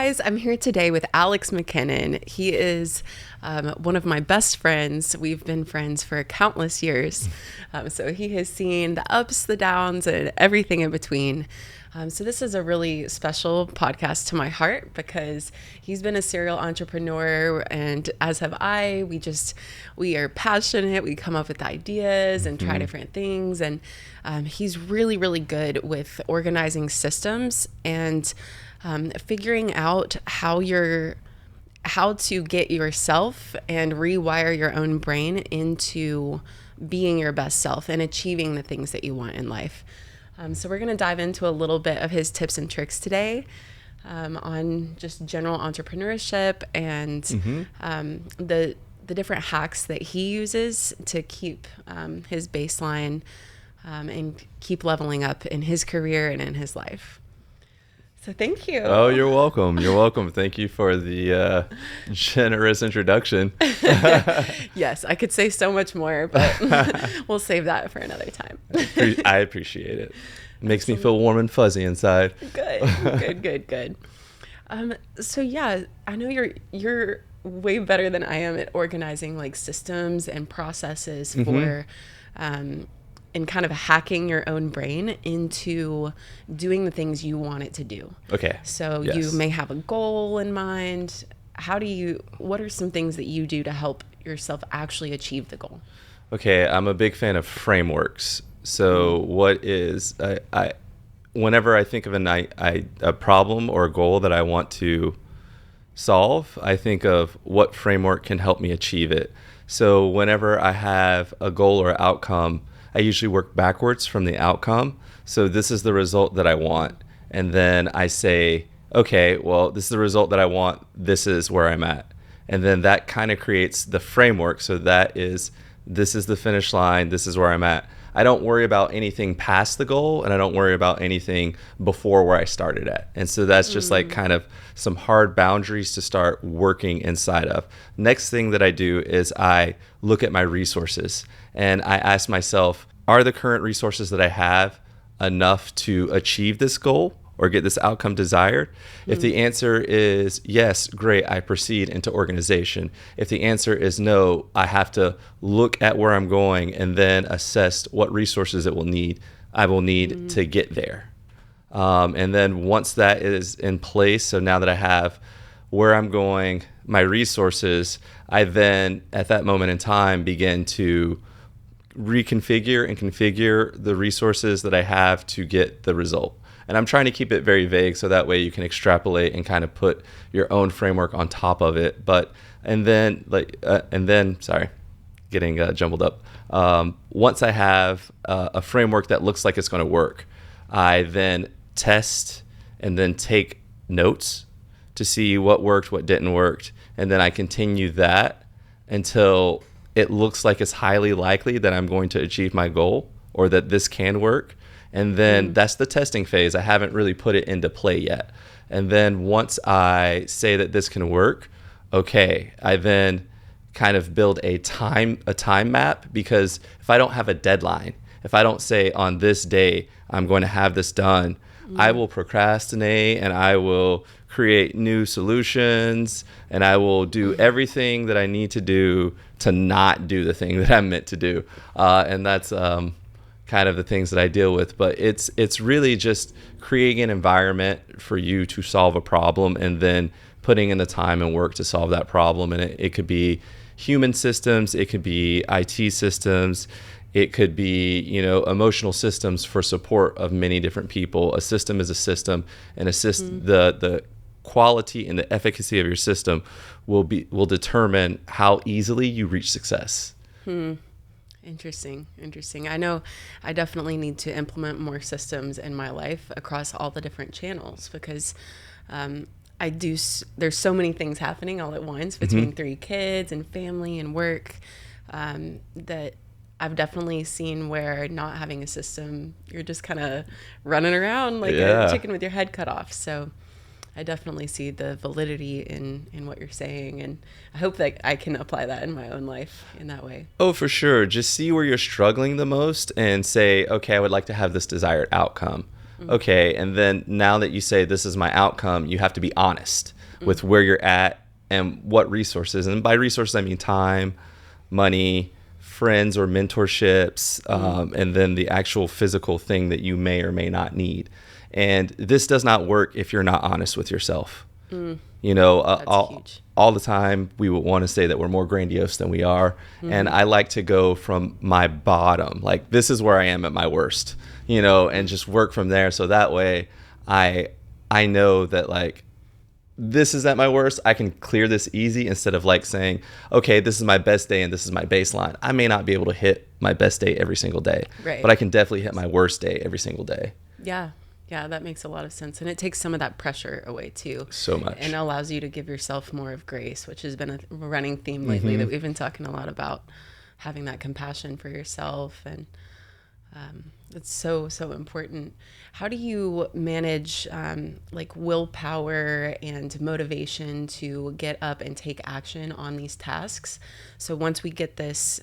guys, I'm here today with Alex McKinnon. He is one of my best friends. We've been friends for countless years. So he has seen the ups, the downs, and everything in between. So this is a really special podcast to my heart because he's been a serial entrepreneur, and as have I. We are passionate. We come up with ideas and try different things. And he's really, really good with organizing systems and figuring out how to get yourself and rewire your own brain into being your best self and achieving the things that you want in life. So we're going to dive into a little bit of his tips and tricks today on just general entrepreneurship and the different hacks that he uses to keep his baseline and keep leveling up in his career and in his life. So thank you. Oh, you're welcome. You're welcome. Thank you for the generous introduction. Yes, I could say so much more, but we'll save that for another time. I appreciate it. It makes me feel warm and fuzzy inside. Good. So yeah, I know you're way better than I am at organizing like systems and processes for and kind of hacking your own brain into doing the things you want it to do. Okay. So Yes. you may have a goal in mind. What are some things that you do to help yourself actually achieve the goal? Okay, I'm a big fan of frameworks. So whenever I think of a problem or a goal that I want to solve, I think of what framework can help me achieve it. So whenever I have a goal or outcome, I usually work backwards from the outcome. So this is the result that I want. And then I say, okay, well, this is the result that I want. This is where I'm at. And then that kind of creates the framework. So this is the finish line. This is where I'm at. I don't worry about anything past the goal, and I don't worry about anything before where I started at. And so that's just like kind of some hard boundaries to start working inside of. Next thing that I do is I look at my resources and I ask myself, are the current resources that I have enough to achieve this goal or get this outcome desired? If the answer is yes, great, I proceed into organization. If the answer is no, I have to look at where I'm going and then assess what resources I will need to get there. And then once that is in place, so now that I have where I'm going, my resources, I then at that moment in time begin to reconfigure and configure the resources that I have to get the result. And I'm trying to keep it very vague so that way you can extrapolate and kind of put your own framework on top of it. Getting jumbled up. Once I have a framework that looks like it's going to work, I then test and then take notes to see what worked, what didn't work. And then I continue that until it looks like it's highly likely that I'm going to achieve my goal or that this can work. And then that's the testing phase. I haven't really put it into play yet. And then once I say that this can work, okay, I then kind of build a time map, because if I don't have a deadline, if I don't say on this day I'm going to have this done, I will procrastinate and I will create new solutions and I will do everything that I need to do to not do the thing that I'm meant to do. And that's kind of the things that I deal with. But it's really just creating an environment for you to solve a problem and then putting in the time and work to solve that problem. And it could be human systems, it could be IT systems, it could be, emotional systems for support of many different people. A system is a system, and the quality and the efficacy of your system will determine how easily you reach success. Interesting. I know I definitely need to implement more systems in my life across all the different channels because there's so many things happening all at once between 3 kids and family and work that I've definitely seen where not having a system, you're just kind of running around like a chicken with your head cut off. So I definitely see the validity in what you're saying, and I hope that I can apply that in my own life in that way. Oh, for sure. Just see where you're struggling the most and say, okay, I would like to have this desired outcome. Okay. And then now that you say this is my outcome, you have to be honest with where you're at and what resources. And by resources, I mean time, money, friends or mentorships, and then the actual physical thing that you may or may not need. And this does not work if you're not honest with yourself. You know, all the time we would want to say that we're more grandiose than we are. And I like to go from my bottom, like this is where I am at my worst, you know, and just work from there. So that way I know that like, this is at my worst, I can clear this easy instead of like saying, okay, this is my best day and this is my baseline. I may not be able to hit my best day every single day, but I can definitely hit my worst day every single day. Yeah. Yeah, that makes a lot of sense. And it takes some of that pressure away too. So much. And allows you to give yourself more of grace, which has been a running theme lately that we've been talking a lot about, having that compassion for yourself. And it's so important. How do you manage like willpower and motivation to get up and take action on these tasks? So once we get this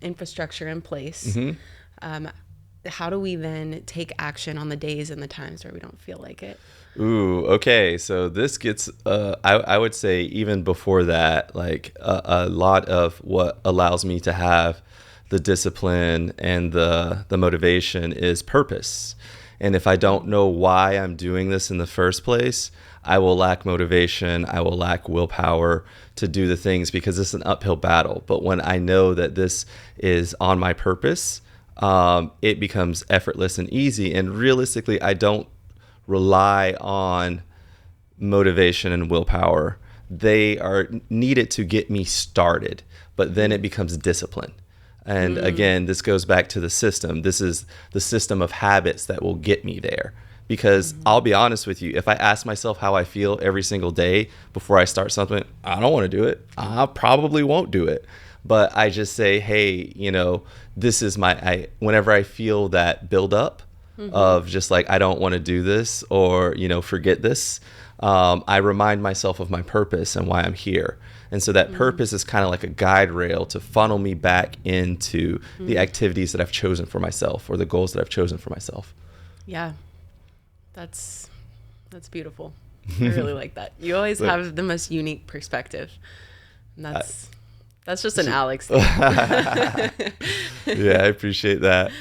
infrastructure in place, how do we then take action on the days and the times where we don't feel like it? Ooh, okay. So this gets, I would say even before that, like a lot of what allows me to have the discipline and the motivation is purpose. And if I don't know why I'm doing this in the first place, I will lack motivation. I will lack willpower to do the things because it's an uphill battle. But when I know that this is on my purpose, it becomes effortless and easy. And realistically, I don't rely on motivation and willpower. They are needed to get me started, but then it becomes discipline. And again, this goes back to the system. This is the system of habits that will get me there. Because I'll be honest with you, if I ask myself how I feel every single day before I start something, I don't want to do it. I probably won't do it. But I just say, hey, you know, this is whenever I feel that build up of just like, I don't want to do this or, you know, forget this, I remind myself of my purpose and why I'm here. And so that purpose is kind of like a guide rail to funnel me back into the activities that I've chosen for myself or the goals that I've chosen for myself. Yeah, that's beautiful. I really like that. You always have the most unique perspective. And that's just an Alex thing. Yeah, I appreciate that.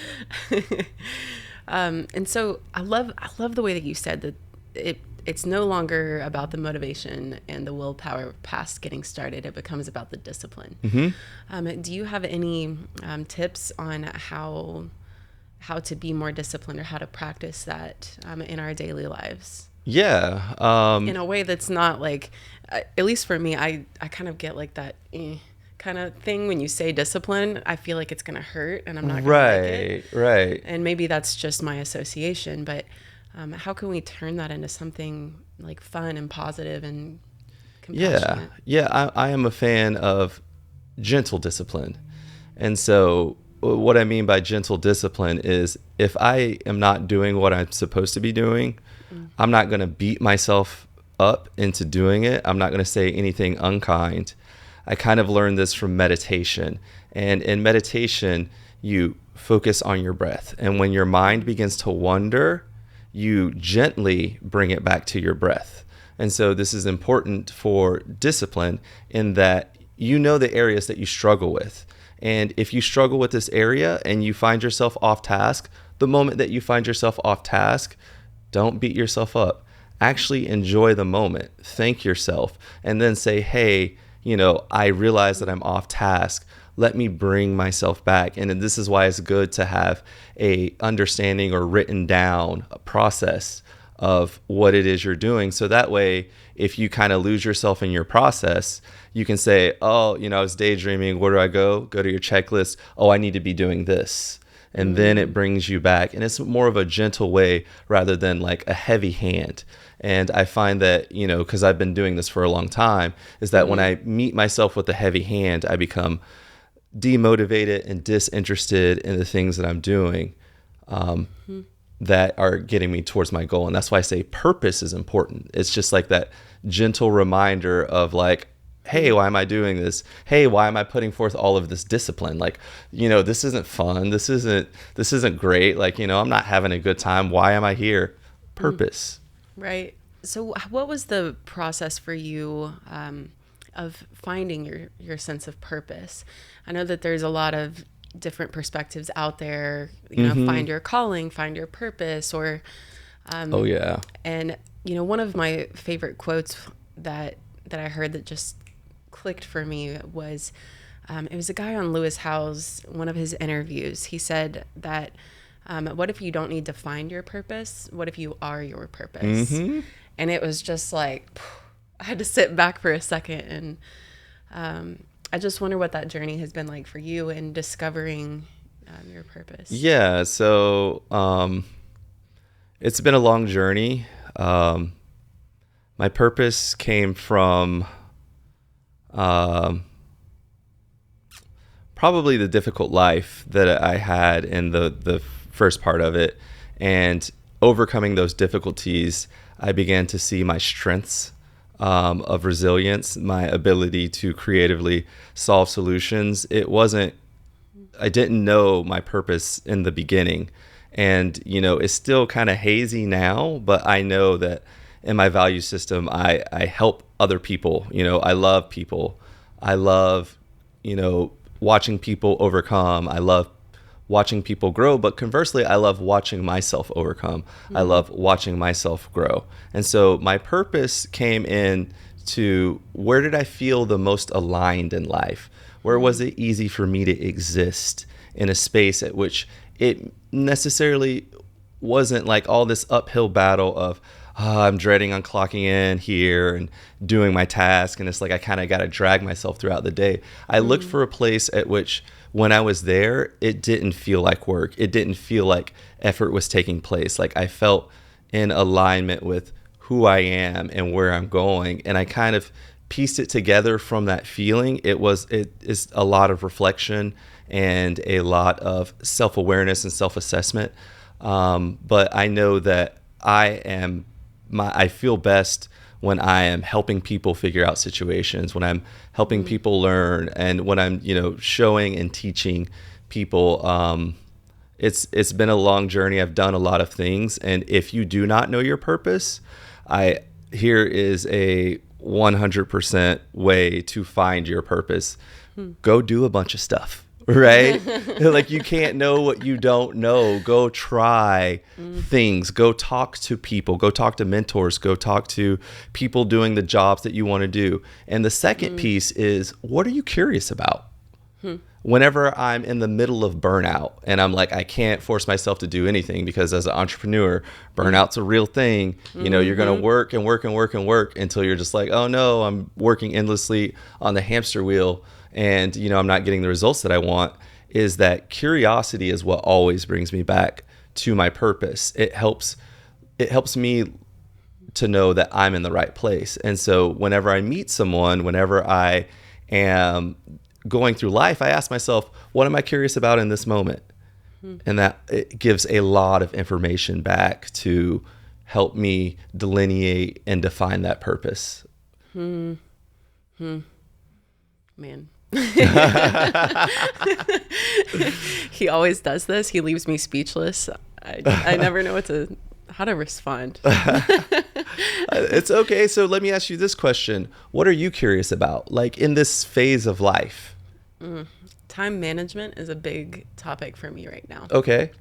And so I love the way that you said that it's no longer about the motivation and the willpower past getting started. It becomes about the discipline. Do you have any tips on how to be more disciplined or how to practice that in our daily lives? Yeah. In a way that's not like, at least for me, I kind of get like that kind of thing when you say discipline. I feel like it's going to hurt and I'm not going to like it. Right. And maybe that's just my association, but how can we turn that into something like fun and positive and compassionate? Yeah. I am a fan of gentle discipline. And so what I mean by gentle discipline is if I am not doing what I'm supposed to be doing, I'm not going to beat myself up into doing it. I'm not going to say anything unkind. I kind of learned this from meditation. And in meditation, you focus on your breath. And when your mind begins to wander, you gently bring it back to your breath. And so this is important for discipline in that you know the areas that you struggle with. And if you struggle with this area and you find yourself off task, the moment that you find yourself off task, don't beat yourself up. Actually enjoy the moment. Thank yourself. And then say, hey, you know, I realize that I'm off task. Let me bring myself back. And this is why it's good to have a understanding or written down a process of what it is you're doing. So that way, if you kind of lose yourself in your process, you can say, oh, you know, I was daydreaming. Where do I go? Go to your checklist. Oh, I need to be doing this. And then it brings you back. And it's more of a gentle way rather than like a heavy hand. And I find that, you know, because I've been doing this for a long time, is that when I meet myself with a heavy hand, I become demotivated and disinterested in the things that I'm doing that are getting me towards my goal. And that's why I say purpose is important. It's just like that gentle reminder of like, hey, why am I doing this? Hey, why am I putting forth all of this discipline? Like, this isn't fun. This isn't great. Like, I'm not having a good time. Why am I here? Purpose. Right. So what was the process for you of finding your sense of purpose? I know that there's a lot of different perspectives out there, find your calling, find your purpose, or Oh yeah. and one of my favorite quotes that I heard that just clicked for me was it was a guy on Lewis Howes, one of his interviews. He said that what if you don't need to find your purpose? What if you are your purpose? And it was just like, I had to sit back for a second. And I just wonder what that journey has been like for you in discovering your purpose. Yeah. So it's been a long journey. My purpose came from probably the difficult life that I had in the first part of it, and overcoming those difficulties, I began to see my strengths of resilience, my ability to creatively solve solutions. I didn't know my purpose in the beginning, and it's still kind of hazy now, but I know that in my value system, I help other people. I love people. I love, watching people overcome. I love watching people grow, but conversely, I love watching myself overcome. I love watching myself grow. And so my purpose came in to where did I feel the most aligned in life? Where was it easy for me to exist in a space at which it necessarily wasn't like all this uphill battle of, I'm dreading on clocking in here and doing my task. And it's like I kind of got to drag myself throughout the day. I looked for a place at which when I was there, it didn't feel like work. It didn't feel like effort was taking place. Like I felt in alignment with who I am and where I'm going. And I kind of pieced it together from that feeling. It is a lot of reflection and a lot of self-awareness and self-assessment. But I know that I feel best when I am helping people figure out situations, when I'm helping people learn, and when I'm, showing and teaching people. It's been a long journey. I've done a lot of things. And if you do not know your purpose, here is a 100% way to find your purpose. Go do a bunch of stuff. Right? Like you can't know what you don't know. Go try things. Go talk to people. Go talk to mentors. Go talk to people doing the jobs that you want to do. And the second piece is, what are you curious about? Whenever I'm in the middle of burnout and I'm like, I can't force myself to do anything because as an entrepreneur, burnout's a real thing. You're going to work and work and work and work until you're just like, oh no, I'm working endlessly on the hamster wheel. And, I'm not getting the results that I want. Is that curiosity is what always brings me back to my purpose. It helps me to know that I'm in the right place. And so whenever I meet someone, whenever I am going through life, I ask myself, what am I curious about in this moment? And that it gives a lot of information back to help me delineate and define that purpose. Man. He always does this. He leaves me speechless. I never know how to respond. It's okay. So let me ask you this question. What are you curious about, like in this phase of life? Time management is a big topic for me right now. Okay.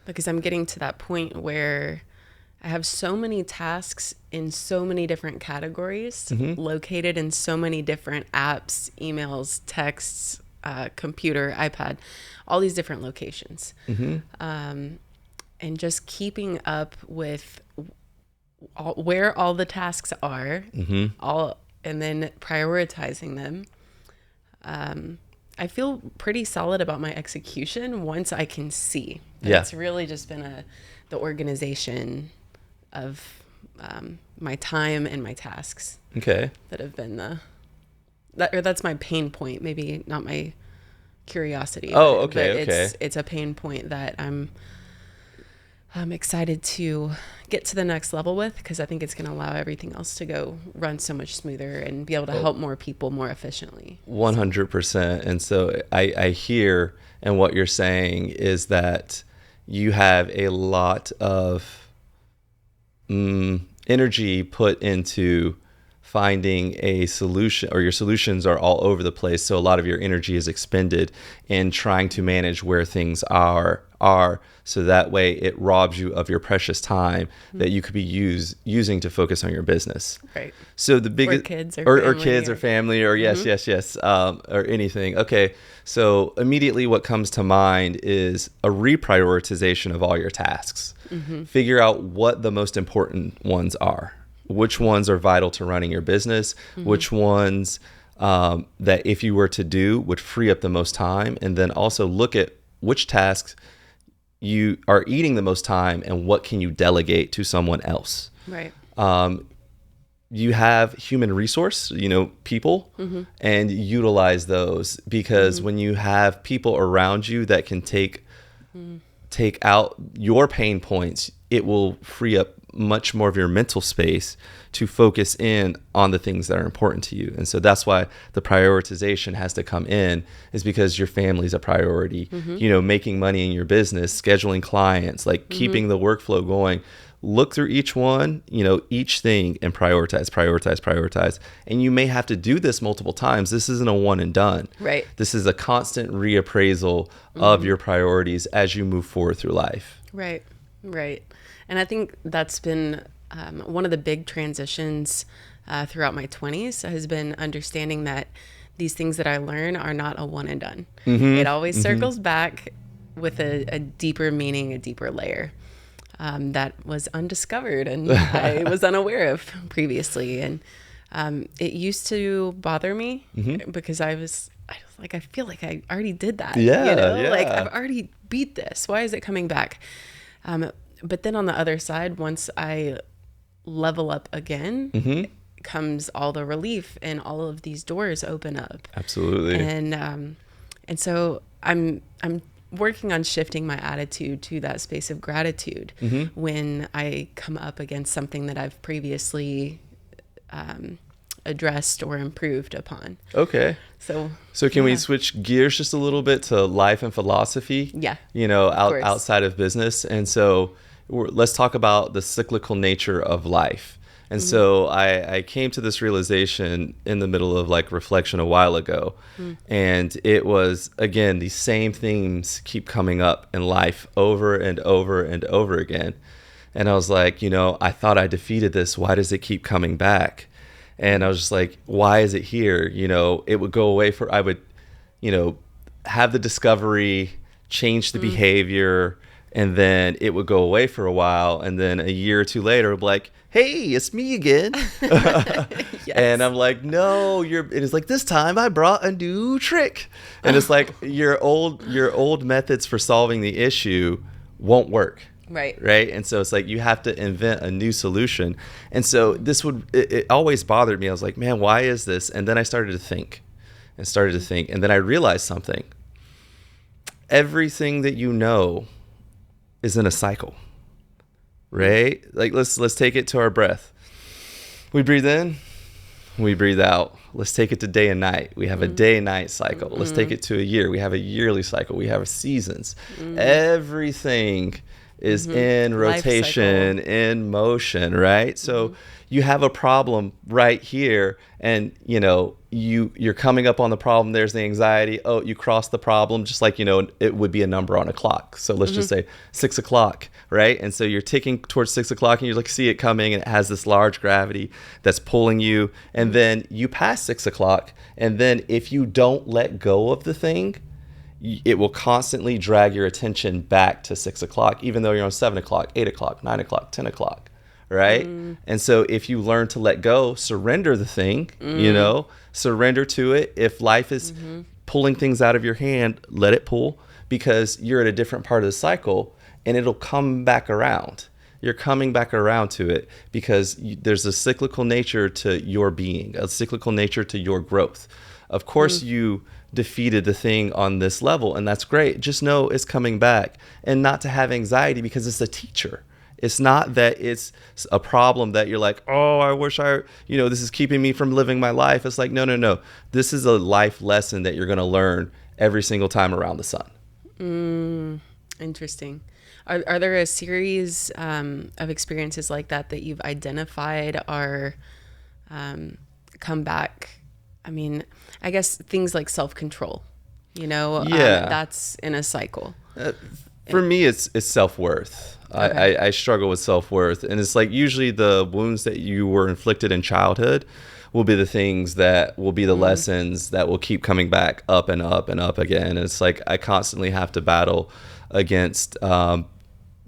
Because I'm getting to that point where I have so many tasks in so many different categories, located in so many different apps, emails, texts, computer, iPad, all these different locations. And just keeping up with where all the tasks are, and then prioritizing them. I feel pretty solid about my execution once I can see. But it's really just been the organization of my time and my tasks. Okay. That have been that's my pain point. Maybe not my curiosity. Oh, okay. But it's a pain point that I'm excited to get to the next level with, because I think it's going to allow everything else to go run so much smoother and be able to help more people more efficiently. 100%. And so I hear, and what you're saying is that you have a lot of energy put into finding a solution, or your solutions are all over the place. So a lot of your energy is expended in trying to manage where things are. So that way it robs you of your precious time that you could be using to focus on your business. Right. So the biggest, or kids or family, or yes, or anything. Okay. So immediately what comes to mind is a reprioritization of all your tasks. Figure out what the most important ones are. Which ones are vital to running your business, which ones that if you were to do would free up the most time, and then also look at which tasks you are eating the most time and what can you delegate to someone else. Right. You have human resource, people, and utilize those, because when you have people around you that can take out your pain points, it will free up much more of your mental space to focus in on the things that are important to you. And so that's why the prioritization has to come in, is because your family's a priority, making money in your business, scheduling clients, like keeping the workflow going. Look through each one, each thing, and prioritize. And you may have to do this multiple times. This isn't a one and done. Right. This is a constant reappraisal of your priorities as you move forward through life. Right. And I think that's been one of the big transitions throughout my 20s, has been understanding that these things that I learn are not a one and done. It always circles back with a deeper meaning, a deeper layer that was undiscovered and I was unaware of previously. And it used to bother me because I feel like I already did that. Like I've already beat this. Why is it coming back? But then on the other side, once I level up again, comes all the relief, and all of these doors open up. Absolutely. And so I'm working on shifting my attitude to that space of gratitude when I come up against something that I've previously addressed or improved upon. Okay. So can we switch gears just a little bit to life and philosophy? Yeah. Outside of business. And so let's talk about the cyclical nature of life. And so I came to this realization in the middle of reflection a while ago. And it was, again, these same themes keep coming up in life over and over and over again. And I was like, I thought I defeated this. Why does it keep coming back? And I was just like, why is it here? It would go away I would, have the discovery, change the behavior, and then it would go away for a while. And then a year or two later, I'd be like, hey, it's me again. Yes. And I'm like, no, it is like, this time I brought a new trick. And it's like your old methods for solving the issue won't work. Right. And so it's like you have to invent a new solution. And so it always bothered me. I was like, man, why is this? And then I started to think. And then I realized something. Everything that you know is in a cycle, right? Like let's take it to our breath. We breathe in, we breathe out. Let's take it to day and night. We have a day and night cycle. Let's take it to a year. We have a yearly cycle. We have seasons. Everything is in rotation, in motion, right? So you have a problem right here, and you're coming up on the problem. There's the anxiety. Oh, you cross the problem, just like it would be a number on a clock. So let's just say 6 o'clock, right? And so you're ticking towards 6 o'clock, and you see it coming, and it has this large gravity that's pulling you, and then you pass 6 o'clock, and then if you don't let go of the thing, it will constantly drag your attention back to 6 o'clock, even though you're on 7 o'clock, 8 o'clock, 9 o'clock, 10 o'clock, right? And so if you learn to let go, surrender the thing, surrender to it. If life is pulling things out of your hand, let it pull, because you're at a different part of the cycle, and it'll come back around. You're coming back around to it because there's a cyclical nature to your being, a cyclical nature to your growth. Of course, you defeated the thing on this level, and that's great. Just know it's coming back, and not to have anxiety because it's a teacher. It's not that it's a problem that you're like, oh, I wish this is keeping me from living my life. It's like, no. This is a life lesson that you're going to learn every single time around the sun. Interesting. Are there a series of experiences like that you've identified are come back? I mean, I guess things like self-control, that's in a cycle. For me, it's self-worth. Okay. I struggle with self-worth. And it's like usually the wounds that you were inflicted in childhood will be the things that will be the lessons that will keep coming back up and up and up again. And it's like I constantly have to battle against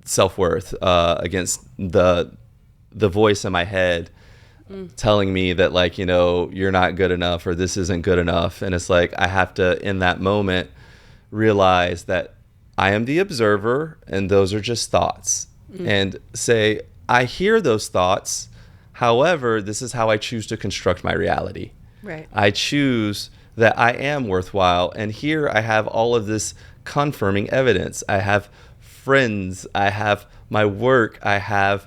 self-worth, against the voice in my head telling me that, like, you're not good enough or this isn't good enough. And it's like I have to, in that moment, realize that I am the observer and those are just thoughts, and say, I hear those thoughts. However, this is how I choose to construct my reality. Right. I choose that I am worthwhile. And here I have all of this confirming evidence. I have friends. I have my work. I have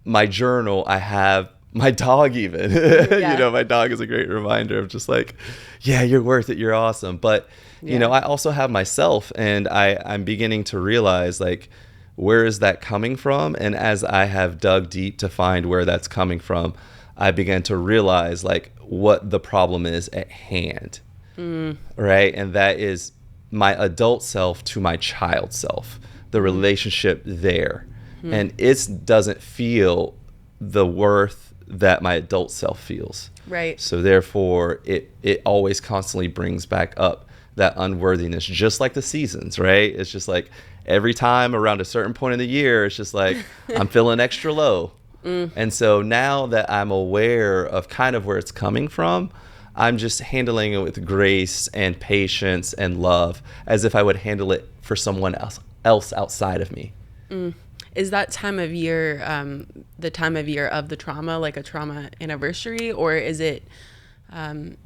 my journal. I have my dog even. Yeah. My dog is a great reminder of just like, yeah, you're worth it. You're awesome. But, I also have myself, and I'm beginning to realize, like, where is that coming from? And as I have dug deep to find where that's coming from, I began to realize, like, what the problem is at hand. Right? And that is my adult self to my child self, the relationship there. And it doesn't feel the worth that my adult self feels. Right. So therefore, it always constantly brings back up that unworthiness, just like the seasons, right? It's just like every time around a certain point in the year, it's just like I'm feeling extra low. And so now that I'm aware of kind of where it's coming from, I'm just handling it with grace and patience and love, as if I would handle it for someone else outside of me. Is that time of year the time of year of the trauma, like a trauma anniversary, or is it?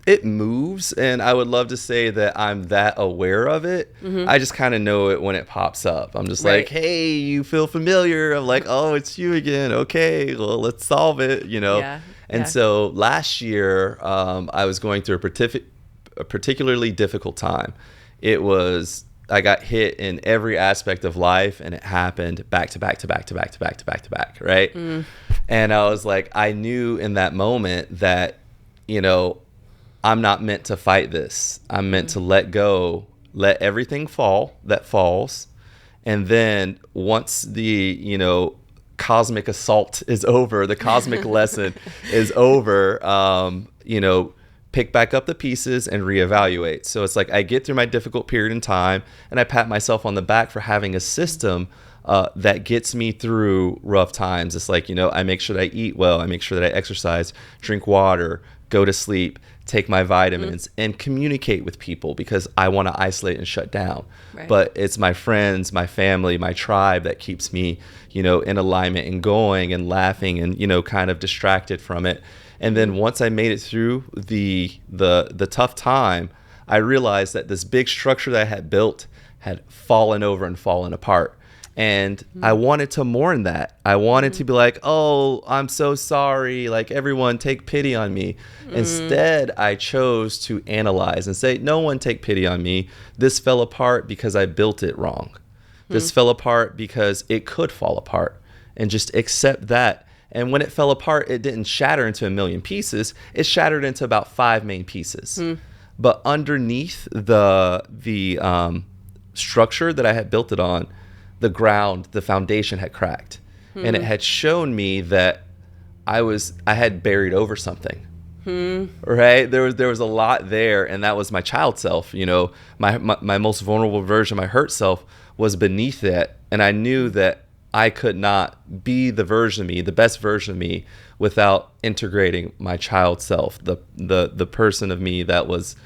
It moves, and I would love to say that I'm that aware of it. I just kind of know it when it pops up. I'm just like, hey, you feel familiar? I'm like, oh, it's you again. Okay, well, let's solve it, Yeah. And so last year, I was going through a particularly difficult time. I got hit in every aspect of life, and it happened back to back to back to back to back to back to back, right? And I was like, I knew in that moment that, I'm not meant to fight this. I'm meant to let go, let everything fall that falls. And then once the, cosmic assault is over, the cosmic lesson is over, pick back up the pieces and reevaluate. So it's like I get through my difficult period in time, and I pat myself on the back for having a system that gets me through rough times. It's like, I make sure that I eat well. I make sure that I exercise, drink water, go to sleep, take my vitamins, and communicate with people, because I want to isolate and shut down. Right. But it's my friends, my family, my tribe that keeps me, in alignment and going and laughing and, kind of distracted from it. And then once I made it through the tough time, I realized that this big structure that I had built had fallen over and fallen apart. And I wanted to mourn that. I wanted to be like, oh, I'm so sorry. Like, everyone take pity on me. Instead, I chose to analyze and say, no one take pity on me. This fell apart because I built it wrong. This fell apart because it could fall apart, and just accept that. And when it fell apart, it didn't shatter into a million pieces. It shattered into about 5 main pieces. But underneath the structure that I had built it on, the ground, the foundation had cracked. And it had shown me that I had buried over something. Right? There was a lot there, and that was my child self. My most vulnerable version, my hurt self, was beneath that. And I knew that I could not be the version of me, the best version of me, without integrating my child self, the person of me that was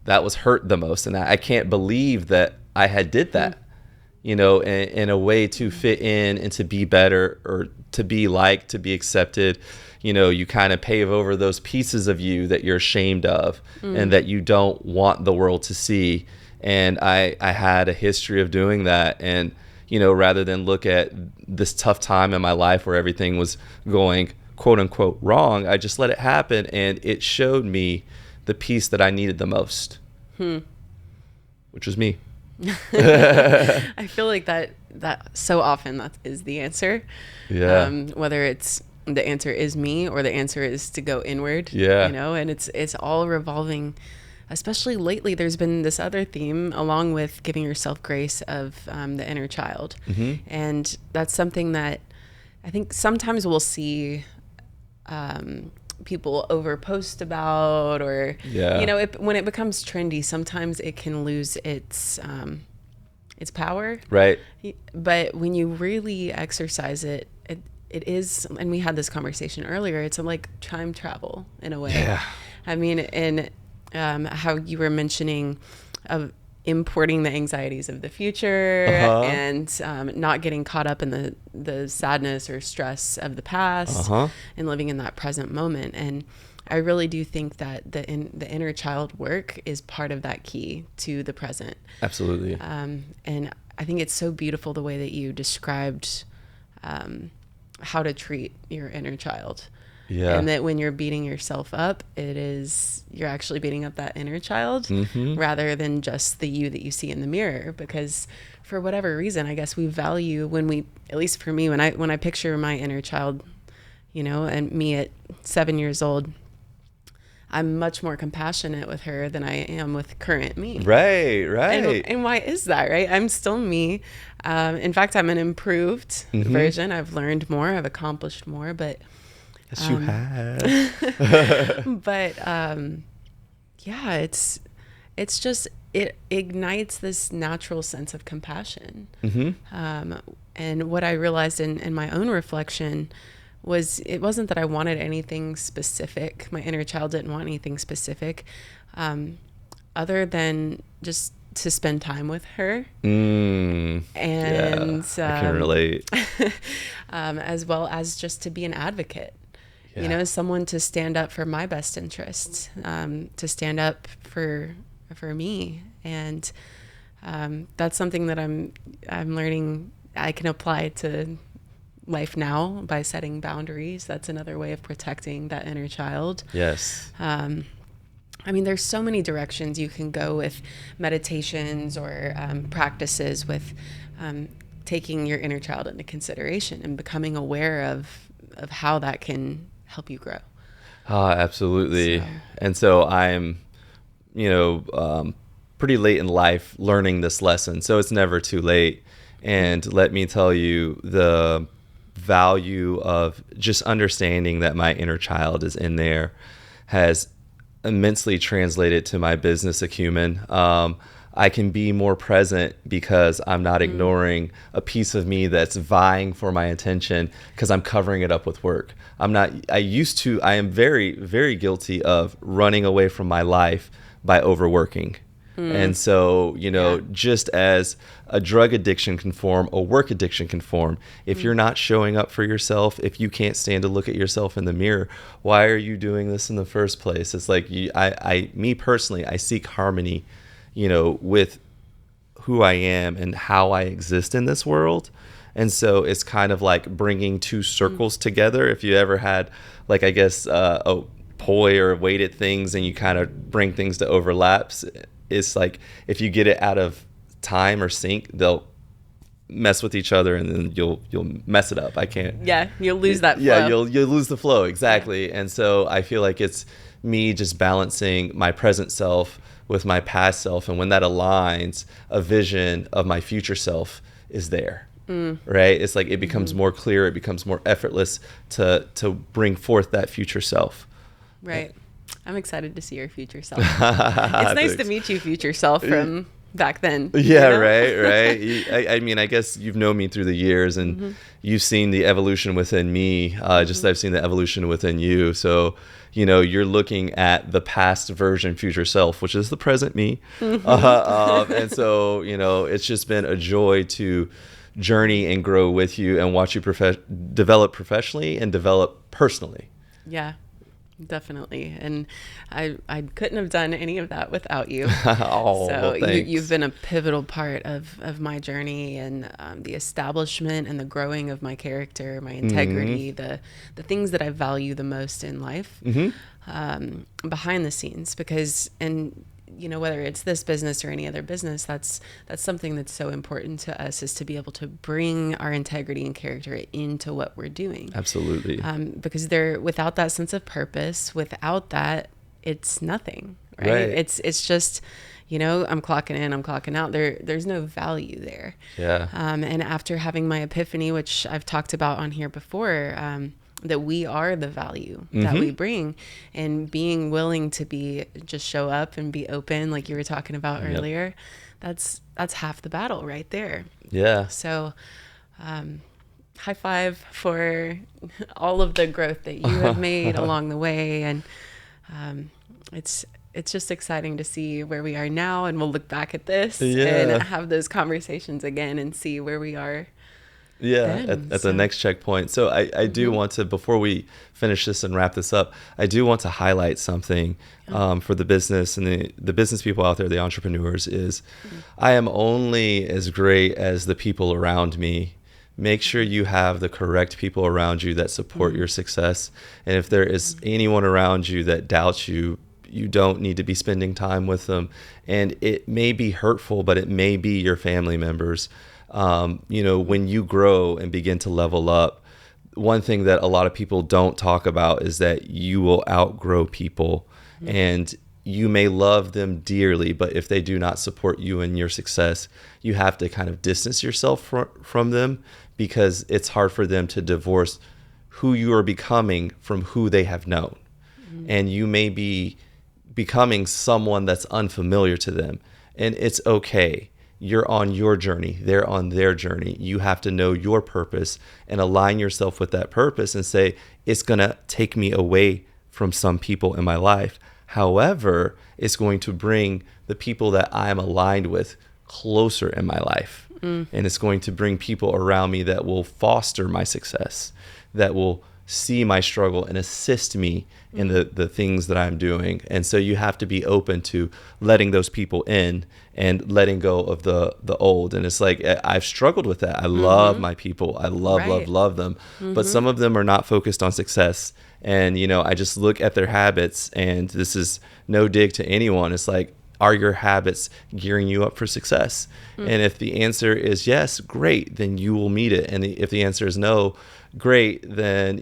hurt the most. And I can't believe that I had did that. in a way to fit in and to be better or to be liked, to be accepted. You kind of pave over those pieces of you that you're ashamed of and that you don't want the world to see. And I had a history of doing that. And, rather than look at this tough time in my life where everything was going quote unquote wrong, I just let it happen. And it showed me the piece that I needed the most, which was me. I feel like that so often that is the answer. Yeah. Whether it's the answer is me or the answer is to go inward. Yeah. And it's all revolving. Especially lately, there's been this other theme along with giving yourself grace of the inner child. And that's something that I think sometimes we'll see people overpost about, or, when it becomes trendy, sometimes it can lose its power. Right. But when you really exercise it is, and we had this conversation earlier, it's like time travel in a way. Yeah. I mean, and how you were mentioning of importing the anxieties of the future and not getting caught up in the sadness or stress of the past and living in that present moment. And I really do think that the inner child work is part of that key to the present. Absolutely. And I think it's so beautiful the way that you described how to treat your inner child. Yeah. And that when you're beating yourself up, you're actually beating up that inner child rather than just the you that you see in the mirror. Because for whatever reason, I guess we value at least for me, when I picture my inner child, and me at 7 years old, I'm much more compassionate with her than I am with current me. Right. And why is that, right? I'm still me. In fact, I'm an improved version. I've learned more. I've accomplished more, but... Yes, you have. But it's just, it ignites this natural sense of compassion. And what I realized in my own reflection was it wasn't that I wanted anything specific. My inner child didn't want anything specific, other than just to spend time with her. And I can relate. as well as just to be an advocate. Someone to stand up for my best interests, to stand up for me. And that's something that I'm learning I can apply to life now by setting boundaries. That's another way of protecting that inner child. Yes. I mean, there's so many directions you can go with meditations or practices with taking your inner child into consideration and becoming aware of how that can help you grow. Absolutely. And so I'm, pretty late in life learning this lesson. So it's never too late. And let me tell you, the value of just understanding that my inner child is in there has immensely translated to my business acumen. I can be more present because I'm not ignoring a piece of me that's vying for my attention because I'm covering it up with work. I am very, very guilty of running away from my life by overworking. And so, just as a drug addiction can form, a work addiction can form. If you're not showing up for yourself, if you can't stand to look at yourself in the mirror, why are you doing this in the first place? It's like, me personally, I seek harmony, with who I am and how I exist in this world. And so it's kind of like bringing two circles together. If you ever had, a poi or weighted things and you kind of bring things to overlaps, it's like if you get it out of time or sync, they'll mess with each other and then you'll mess it up. I can't. Yeah, you'll lose that flow. Yeah, you'll lose the flow, exactly. Yeah. And so I feel like it's me just balancing my present self with my past self, and when that aligns, a vision of my future self is there. Right? It's like it becomes more clear, it becomes more effortless to bring forth that future self. Right. I'm excited to see your future self. It's nice to meet you, future self, from back then. Yeah, you know? right. I mean, I guess you've known me through the years, and you've seen the evolution within me. Just I've seen the evolution within you. So, you're looking at the past version, future self, which is the present me. And so, it's just been a joy to journey and grow with you and watch you develop professionally and develop personally. Yeah, definitely. And I couldn't have done any of that without you. Oh, So well, thanks. you've been a pivotal part of my journey, and the establishment and the growing of my character, my integrity, the things that I value the most in life, behind the scenes. Because, and whether it's this business or any other business, that's something that's so important to us, is to be able to bring our integrity and character into what we're doing. Absolutely. Because without that sense of purpose, without that, it's nothing, right? It's just, I'm clocking in, I'm clocking out. There's no value there. Yeah. And after having my epiphany, which I've talked about on here before, that we are the value that we bring, and being willing to just show up and be open, like you were talking about earlier, that's half the battle right there. Yeah. So, high five for all of the growth that you have made along the way. And, it's just exciting to see where we are now, and we'll look back at this and have those conversations again and see where we are. At the next checkpoint. So I do want to, before we finish this and wrap this up, I do want to highlight something for the business and the business people out there, the entrepreneurs, is I am only as great as the people around me. Make sure you have the correct people around you that support your success. And if there is anyone around you that doubts you, you don't need to be spending time with them. And it may be hurtful, but it may be your family members. When you grow and begin to level up, one thing that a lot of people don't talk about is that you will outgrow people, and you may love them dearly, but if they do not support you in your success, you have to kind of distance yourself from them, because it's hard for them to divorce who you are becoming from who they have known. And you may be becoming someone that's unfamiliar to them, and it's okay. You're on your journey. They're on their journey. You have to know your purpose and align yourself with that purpose and say, it's going to take me away from some people in my life. However, it's going to bring the people that I'm aligned with closer in my life. And it's going to bring people around me that will foster my success, that will see my struggle and assist me in the things that I'm doing. And so you have to be open to letting those people in and letting go of the old. And it's like, I've struggled with that. I love my people. I love them. But some of them are not focused on success. And, I just look at their habits, and this is no dig to anyone. It's like, are your habits gearing you up for success? And if the answer is yes, great, then you will meet it. And if the answer is no, great, then,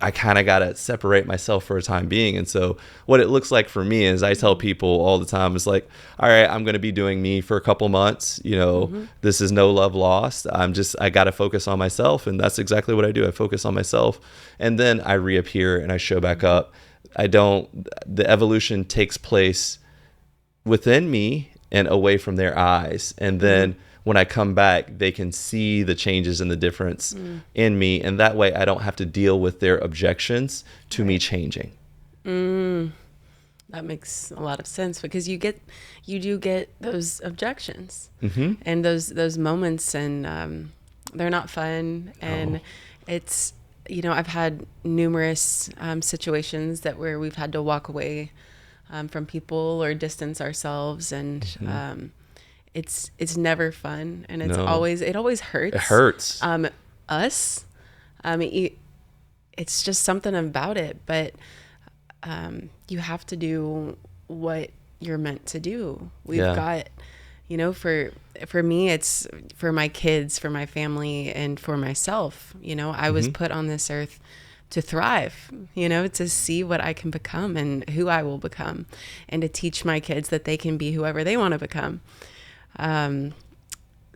I kind of got to separate myself for a time being. And so what it looks like for me is I tell people all the time, is like, all right, I'm going to be doing me for a couple months. This is no love lost. I got to focus on myself. And that's exactly what I do. I focus on myself, and then I reappear and I show back up. The evolution takes place within me and away from their eyes. And then when I come back, they can see the changes and the difference in me. And that way I don't have to deal with their objections to me changing. That makes a lot of sense, because you do get those objections and those moments, and they're not fun. And it's, I've had numerous situations where we've had to walk away from people or distance ourselves, and it's never fun, and it always hurts. It hurts us. It's just something about it, but you have to do what you're meant to do. We've got, for me, it's for my kids, for my family, and for myself. I was put on this earth to thrive, to see what I can become and who I will become, and to teach my kids that they can be whoever they want to become.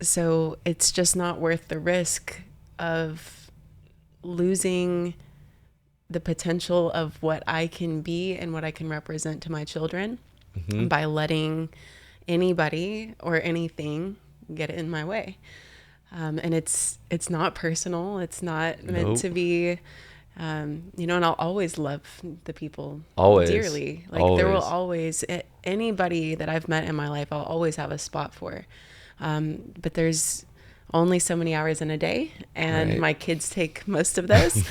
So it's just not worth the risk of losing the potential of what I can be and what I can represent to my children by letting anybody or anything get in my way. And it's not personal. It's not meant to be, and I'll always love the people dearly. Like there will always, anybody that I've met in my life, I'll always have a spot for. But there's only so many hours in a day, and my kids take most of those.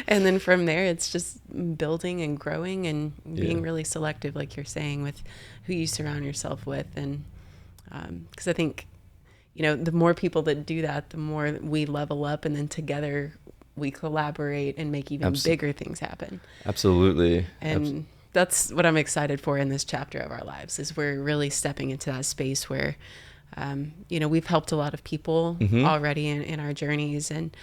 And then from there, it's just building and growing and being really selective, like you're saying, with who you surround yourself with. And because I think, the more people that do that, the more we level up, and then together we collaborate and make even bigger things happen. Absolutely. And that's what I'm excited for in this chapter of our lives, is we're really stepping into that space where, we've helped a lot of people already in our journeys, and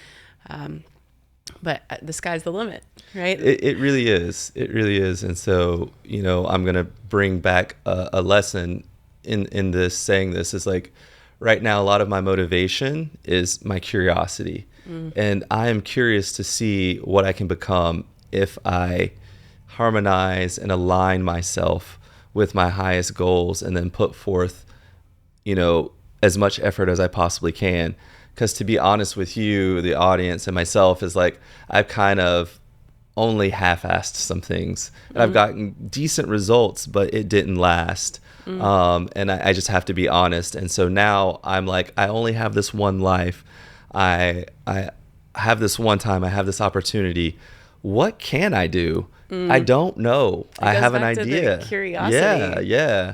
but the sky's the limit, right? It really is. It really is. And so, I'm going to bring back a lesson in this, saying this is like, right now, a lot of my motivation is my curiosity. And I am curious to see what I can become if I harmonize and align myself with my highest goals, and then put forth, as much effort as I possibly can. Because to be honest with you, the audience, and myself, is like, I've kind of only half-assed some things. And I've gotten decent results, but it didn't last. And I just have to be honest. And so now I'm like, I only have this one life. I have this one time. I have this opportunity. What can I do? I don't know. I have an idea. Curiosity. Yeah.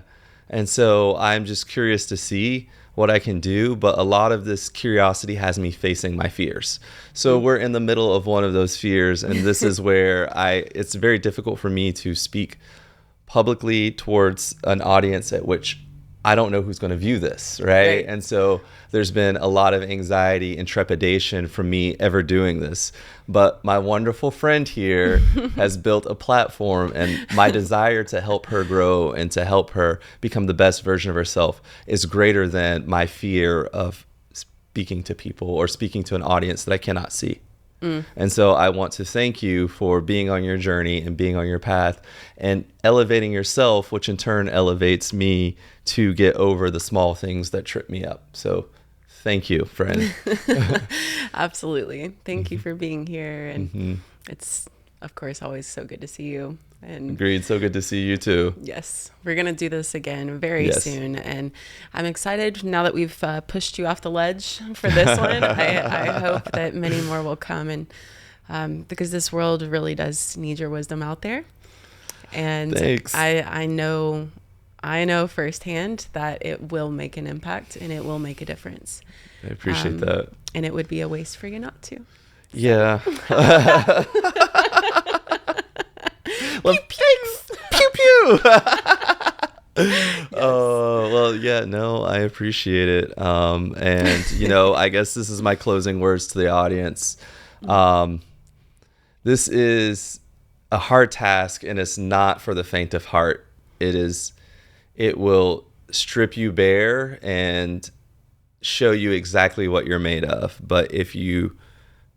And so I'm just curious to see what I can do. But a lot of this curiosity has me facing my fears. So we're in the middle of one of those fears. And this is where it's very difficult for me to speak publicly towards an audience at which I don't know who's going to view this, right? And so there's been a lot of anxiety and trepidation from me ever doing this. But my wonderful friend here has built a platform, and my desire to help her grow and to help her become the best version of herself is greater than my fear of speaking to people or speaking to an audience that I cannot see. And so I want to thank you for being on your journey and being on your path and elevating yourself, which in turn elevates me to get over the small things that trip me up. So thank you, friend. Absolutely. Thank you for being here. And it's, of course, always so good to see you. And agreed. So good to see you too. Yes. We're going to do this again very soon. And I'm excited now that we've pushed you off the ledge for this one. I hope that many more will come. And because this world really does need your wisdom out there. And thanks. I know firsthand that it will make an impact and it will make a difference. I appreciate that. And it would be a waste for you not to. Yeah. Well, thanks. Pew pew. Oh, well, yeah, no, I appreciate it. And I guess this is my closing words to the audience. This is a hard task, and it's not for the faint of heart. It will strip you bare and show you exactly what you're made of. But if you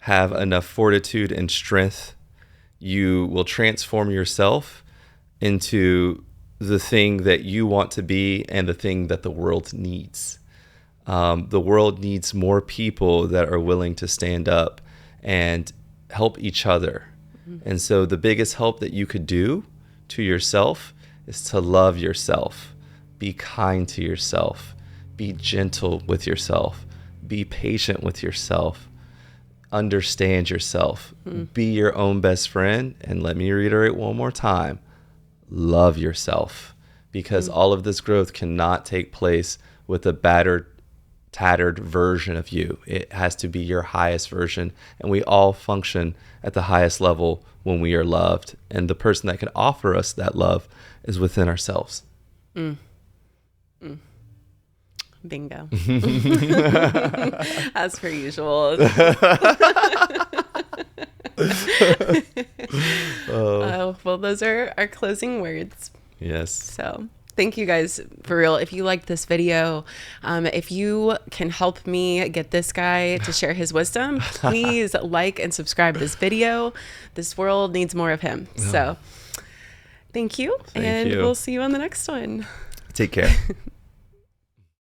have enough fortitude and strength, you will transform yourself into the thing that you want to be and the thing that the world needs. The world needs more people that are willing to stand up and help each other. And so the biggest help that you could do to yourself is to love yourself, be kind to yourself, be gentle with yourself, be patient with yourself, understand yourself, be your own best friend. And let me reiterate one more time, love yourself, because all of this growth cannot take place with a battered, tattered version of you. It has to be your highest version. And we all function at the highest level when we are loved. And the person that can offer us that love is within ourselves. Bingo. As per usual. Well, those are our closing words. Yes. So thank you guys for real. If you liked this video, if you can help me get this guy to share his wisdom, please like and subscribe this video. This world needs more of him. So thank you. Thank you. We'll see you on the next one. Take care.